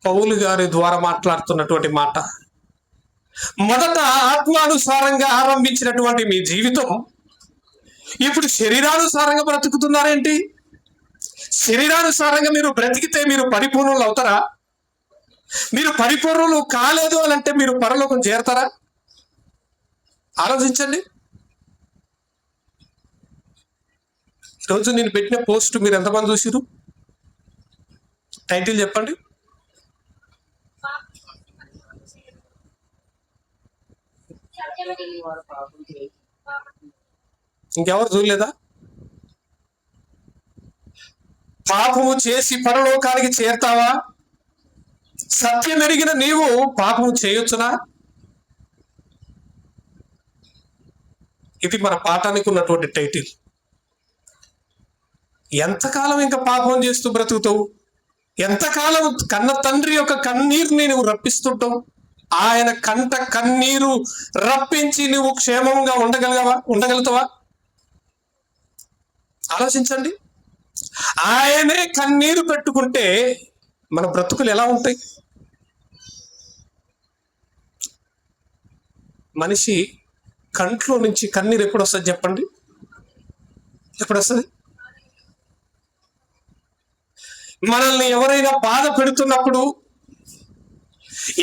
పౌలు గారి ద్వారా మాట్లాడుతున్నటువంటి మాట. మొదట ఆత్మానుసారంగా ఆరంభించినటువంటి మీ జీవితం ఇప్పుడు శరీరానుసారంగా బ్రతుకుతున్నారేంటి? శరీరానుసారంగా మీరు బ్రతికితే మీరు పరిపూర్ణులు అవుతారా? మీరు పరిపూర్ణులు కాలేదు అని అంటే మీరు పరలోకం చేరతారా? ఆలోచించండి. ఈరోజు నేను పెట్టిన పోస్ట్ మీరు ఎంతమంది చూసిరు? టైటిల్ చెప్పండి. ఇంకెవరు చూడలేదా? పాపము చేసి పరలోకానికి చేరతావా? సత్యం ఎరిగిన నీవు పాపము చేయొచ్చునా? ఇది మన పాఠానికి ఉన్నటువంటి టైటిల్. ఎంతకాలం ఇంకా పాపం చేస్తూ బ్రతుకుతావు? ఎంతకాలం కన్న తండ్రి యొక్క కన్నీరుని నువ్వు రప్పిస్తుంటావు? ఆయన కంట కన్నీరు రప్పించి నువ్వు క్షేమంగా ఉండగలుగుతావా? ఆలోచించండి. ఆయనే కన్నీరు పెట్టుకుంటే మన బ్రతుకులు ఎలా ఉంటాయి? మనిషి కంట్లో నుంచి కన్నీరు ఎప్పుడు వస్తుంది చెప్పండి? ఎప్పుడు వస్తుంది? మనల్ని ఎవరైనా బాధ పెడుతున్నప్పుడు,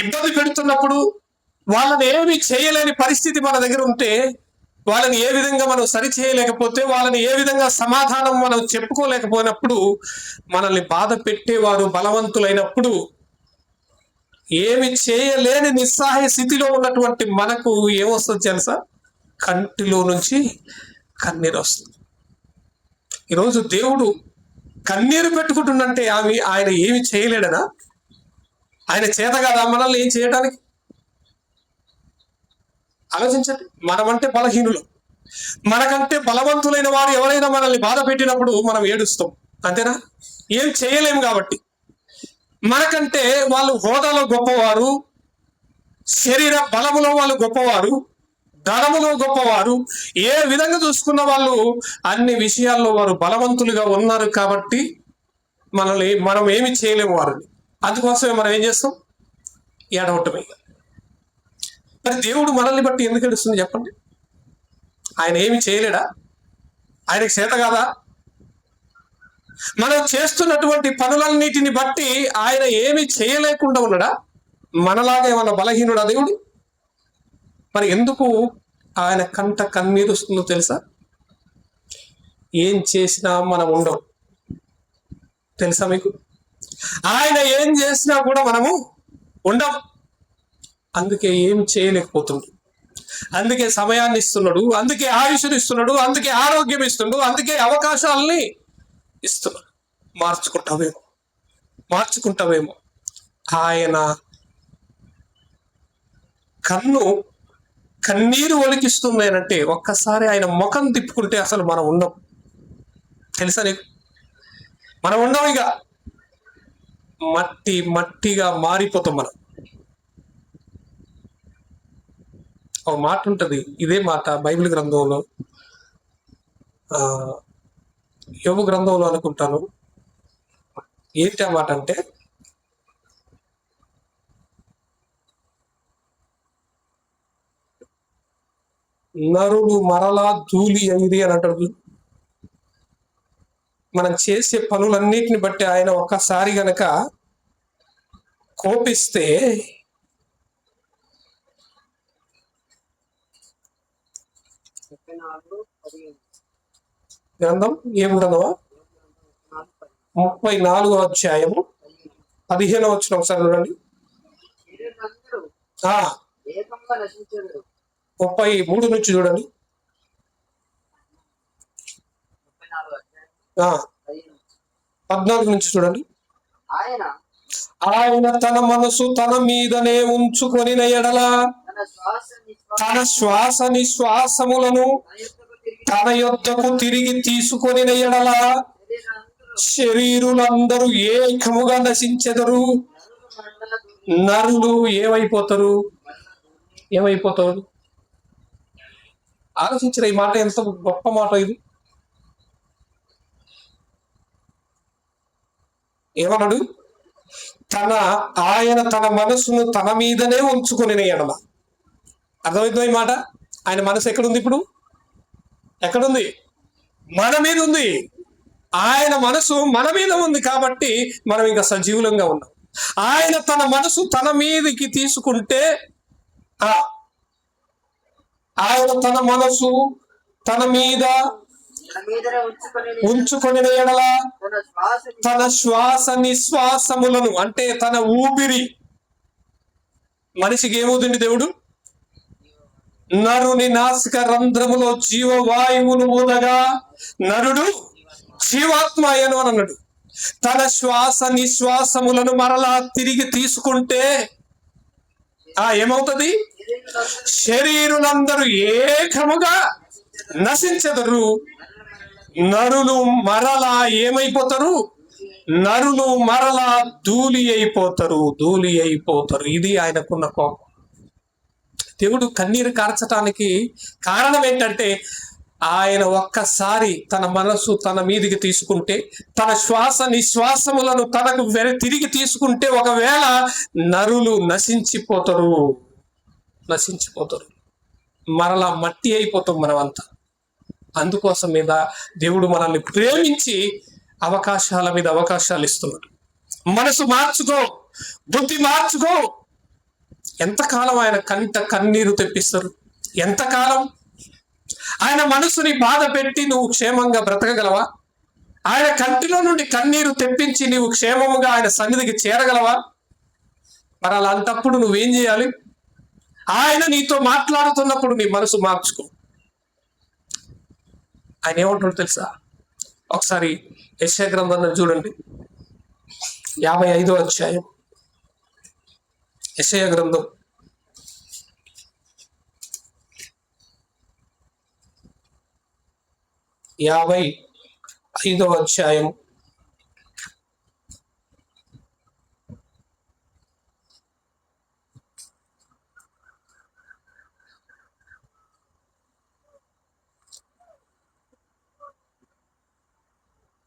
ఇబ్బంది పెడుతున్నప్పుడు, వాళ్ళని ఏమి చేయలేని పరిస్థితి మన దగ్గర ఉంటే, వాళ్ళని ఏ విధంగా మనం సరి చేయలేకపోతే, వాళ్ళని ఏ విధంగా సమాధానం మనం చెప్పుకోలేకపోయినప్పుడు, మనల్ని బాధ పెట్టేవారు బలవంతులైనప్పుడు, ఏమి చేయలేని నిస్సహాయ స్థితిలో ఉన్నటువంటి మనకు ఏమొస్తుంది తెలుసా? కంటిలో నుంచి కన్నీరు వస్తుంది. ఈరోజు దేవుడు కన్నీరు పెట్టుకుంటుందంటే ఆయన ఏమి చేయలేడనా? ఆయన చేత కదా మనల్ని ఏం చేయడానికి? ఆలోచించండి. మనమంటే బలహీనులు. మనకంటే బలవంతులైన వారు ఎవరైనా మనల్ని బాధ పెట్టినప్పుడు మనం ఏడుస్తాం, అంతేనా? ఏం చేయలేము కాబట్టి. మనకంటే వాళ్ళు హోదాలో గొప్పవారు, శరీర బలములో వాళ్ళు గొప్పవారు, ధనములో గొప్పవారు, ఏ విధంగా చూసుకున్న వాళ్ళు అన్ని విషయాల్లో వారు బలవంతులుగా ఉన్నారు కాబట్టి మనం ఏమి చేయలేము వారిని. అందుకోసమే మనం ఏం చేస్తాం? ఏడవటమే. మరి దేవుడు మనల్ని బట్టి ఎందుకు ఏడుస్తుంది చెప్పండి? ఆయన ఏమి చేయలేడా? ఆయనకు చేత కాదా? మనం చేస్తున్నటువంటి పనులన్నిటిని బట్టి ఆయన ఏమి చేయలేకుండా ఉన్నాడా? మనలాగా ఏమన్నా బలహీనుడా దేవుడు? మరి ఎందుకు ఆయన కంట కన్నీరు వస్తుందో తెలుసా? ఏం చేసినా మనం ఉండవు, తెలుసా మీకు? ఆయన ఏం చేసినా కూడా మనము ఉండం. అందుకే ఏం చేయలేకపోతుండు. అందుకే సమయాన్ని ఇస్తున్నాడు, అందుకే ఆయుష్ని ఇస్తున్నాడు, అందుకే ఆరోగ్యం ఇస్తున్నాడు, అందుకే అవకాశాలని ఇస్తున్నాడు. మార్చుకుంటావేమో. ఆయన కన్నీరు ఒలికిస్తుంది అంటే ఒక్కసారి ఆయన ముఖం తిప్పుకుంటే అసలు మనం ఉండం, తెలుసా నీకు? మనం ఉండం. ఇక మట్టిగా మారిపోతాం మనం. ఒక మాట ఉంటుంది, ఇదే మాట బైబిల్ గ్రంథంలో, యోబు గ్రంథంలో అనుకుంటాను. ఏంటి ఆ మాట అంటే, నరుడు మరలా ధూళి అయిరి అని అంటాడు. మనం చేసే పనులన్నిటిని బట్టి ఆయన ఒక్కసారి గనక కోపిస్తే గ్రంథం ఏం గ్రంథమా? 34వ అధ్యాయము 15వ వచనం ఒకసారి చూడండి. 33 నుంచి చూడండి. 14 నుంచి చూడండి. ఆయన తన మనసు తన మీదనే ఉంచుకొని ఎడల తన శ్వాస నిశ్వాసములను తన యొద్దకు తిరిగి తీసుకొని ఎడల శరీరులందరూ ఏకముగా నశించెదరు. నరులు ఏమైపోతారు? ఆలోచించిన ఈ మాట ఎంత గొప్ప మాట ఇది. ఏమన్నాడు? ఆయన తన మనసును తన మీదనే ఉంచుకొని ఎడల. అర్థమవుతుంది ఈ మాట? ఆయన మనసు ఎక్కడుంది ఇప్పుడు? ఎక్కడుంది? మన మీద ఉంది. ఆయన మనసు మన మీద ఉంది కాబట్టి మనం ఇంకా సజీవులంగా ఉన్నాం. ఆయన తన మనసు తన మీదకి తీసుకుంటే, ఆయన తన మనసు తన మీద ఉంచుకొని ఎడల తన శ్వాస నిశ్వాసములను, అంటే తన ఊపిరి, మనిషికి ఏమవుతుంది దేవుడు? నరుని నాసిక రంధ్రములో జీవవాయువును ఊదగా నరుడు జీవాత్మ అయ్యను అని అన్నాడు. తన శ్వాస నిశ్వాసములను మరలా తిరిగి తీసుకుంటే ఏమవుతుంది? శరీరులందరూ ఏకముగా నశించెదరు, నరులు మరలా ఏమైపోతారు? నరులు మరలా ధూళి అయిపోతారు. ఇది ఆయనకున్న కోపం. దేవుడు కన్నీరు కార్చటానికి కారణం ఏంటంటే, ఆయన ఒక్కసారి తన మనసు తన మీదికి తీసుకుంటే, తన శ్వాస నిశ్వాసములను తనకు తిరిగి తీసుకుంటే, ఒకవేళ నరులు నశించిపోతారు, మరలా మట్టి అయిపోతాం మనమంతా. అందుకోసం మీద దేవుడు మనల్ని ప్రేమించి అవకాశాల మీద అవకాశాలు ఇస్తున్నాడు. మనసు మార్చుకో, బుద్ధి మార్చుకో. ఎంతకాలం ఆయన కంట కన్నీరు తెప్పిస్తారు? ఎంతకాలం? ఆయన మనసుని బాధ పెట్టి నువ్వు క్షేమంగా బ్రతకగలవా? ఆయన కంటిలో నుండి కన్నీరు తెప్పించి నీవు క్షేమముగా ఆయన సన్నిధికి చేరగలవా? మరి అలాంటప్పుడు నువ్వేం చేయాలి? ఆయన నీతో మాట్లాడుతున్నప్పుడు నీ మనసు మార్చుకో. ఆయన ఏమంటాడు తెలుసా? ఒకసారి యెషయా గ్రంథాన్ని చూడండి, 55వ అధ్యాయం. యెషయా గ్రంథం 55వ అధ్యాయం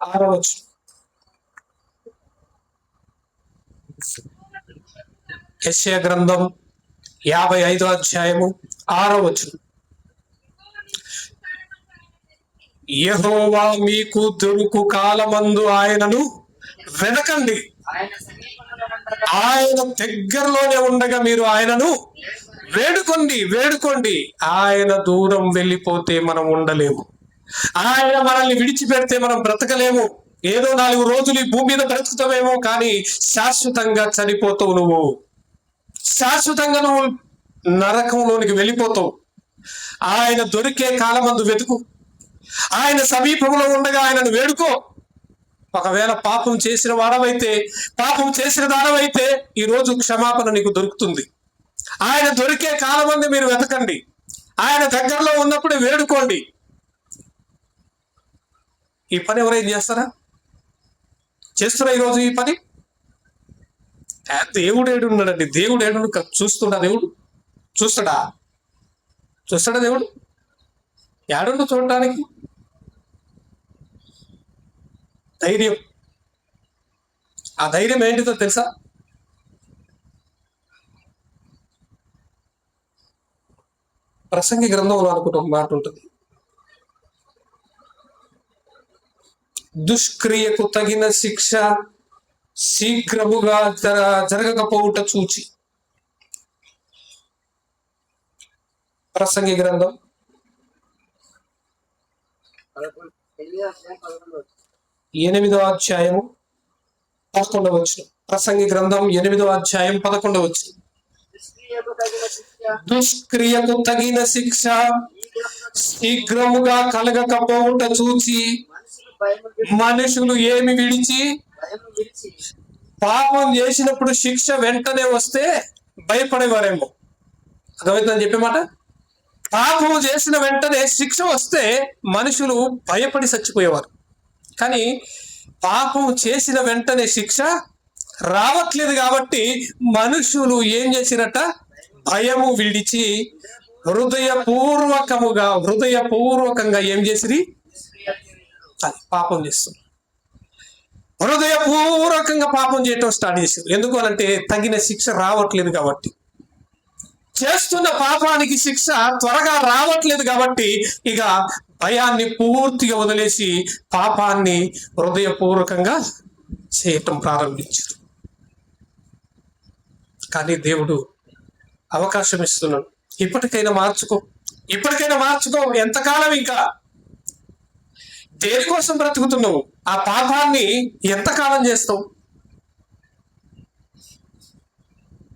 6వ వచనం. యెషయా గ్రంథం 55వ అధ్యాయము 6వ వచనం. యెహోవా మీకు దొరుకు కాలమందు ఆయనను వెనకండి, ఆయన దగ్గరలోనే ఉండగా మీరు ఆయనను వేడుకోండి. ఆయన దూరం వెళ్ళిపోతే మనం ఉండలేము. ఆయన మనల్ని విడిచిపెడితే మనం బ్రతకలేము. ఏదో 4 రోజులు ఈ భూమి మీద బ్రతుకుతావేమో, కానీ శాశ్వతంగా చనిపోతావు. శాశ్వతంగా నువ్వు నరకంలోనికి వెళ్ళిపోతావు. ఆయన దొరికే కాలమందు వెతుకు, ఆయన సమీపంలో ఉండగా ఆయనను వేడుకో. ఒకవేళ పాపం చేసిన దానవైతే ఈరోజు క్షమాపణ నీకు దొరుకుతుంది. ఆయన దొరికే కాలమందు మీరు వెతకండి, ఆయన దగ్గరలో ఉన్నప్పుడే వేడుకోండి. ఈ పని ఎవరైనా చేస్తారా ఈరోజు ఈ పని? దేవుడు ఏడున్నాడండి? దేవుడు ఏడు చూస్తున్నా? దేవుడు చూస్తాడా? దేవుడు ఏడుండు చూడటానికి? ధైర్యం. ఆ ధైర్యం ఏంటిదో తెలుసా? ప్రసంగి గ్రంథంలో అనుకుంటే ఒక మాట ఉంటుంది, దుష్క్రియకు తగిన శిక్ష శీఘ్రముగా జరగకపోవుట చూచి. ప్రసంగి గ్రంథం 8వ అధ్యాయము 11వ వచనం. ప్రసంగి గ్రంథం 8వ అధ్యాయం 11వ వచనం. దుష్క్రియకు తగిన శిక్ష శీఘ్రముగా కలగకపోవుట చూచి మనుషులు ఏమి విడిచి, పాపం చేసినప్పుడు శిక్ష వెంటనే వస్తే భయపడేవారేమో. అర్థమవుతుందని చెప్పే మాట. పాపం చేసిన వెంటనే శిక్ష వస్తే మనుషులు భయపడి చచ్చిపోయేవారు. కానీ పాపం చేసిన వెంటనే శిక్ష రావట్లేదు కాబట్టి మనుషులు ఏం చేసినట్ట? భయము విడిచి హృదయపూర్వకంగా ఏం చేసిరి? పాపం చేస్తున్నారు. హృదయపూర్వకంగా పాపం చేయటం స్టార్ట్ చేశారు. ఎందుకు అనంటే తగిన శిక్ష రావట్లేదు కాబట్టి, చేస్తున్న పాపానికి శిక్ష త్వరగా రావట్లేదు కాబట్టి ఇక భయాన్ని పూర్తిగా వదిలేసి పాపాన్ని హృదయపూర్వకంగా చేయటం ప్రారంభించారు. కానీ దేవుడు అవకాశం ఇస్తున్నాడు, ఇప్పటికైనా మార్చుకో, ఇప్పటికైనా మార్చుకో. ఎంతకాలం ఇంకా దేనికోసం బ్రతుకుతున్నావు? ఆ పాపాన్ని ఎంతకాలం చేస్తావు?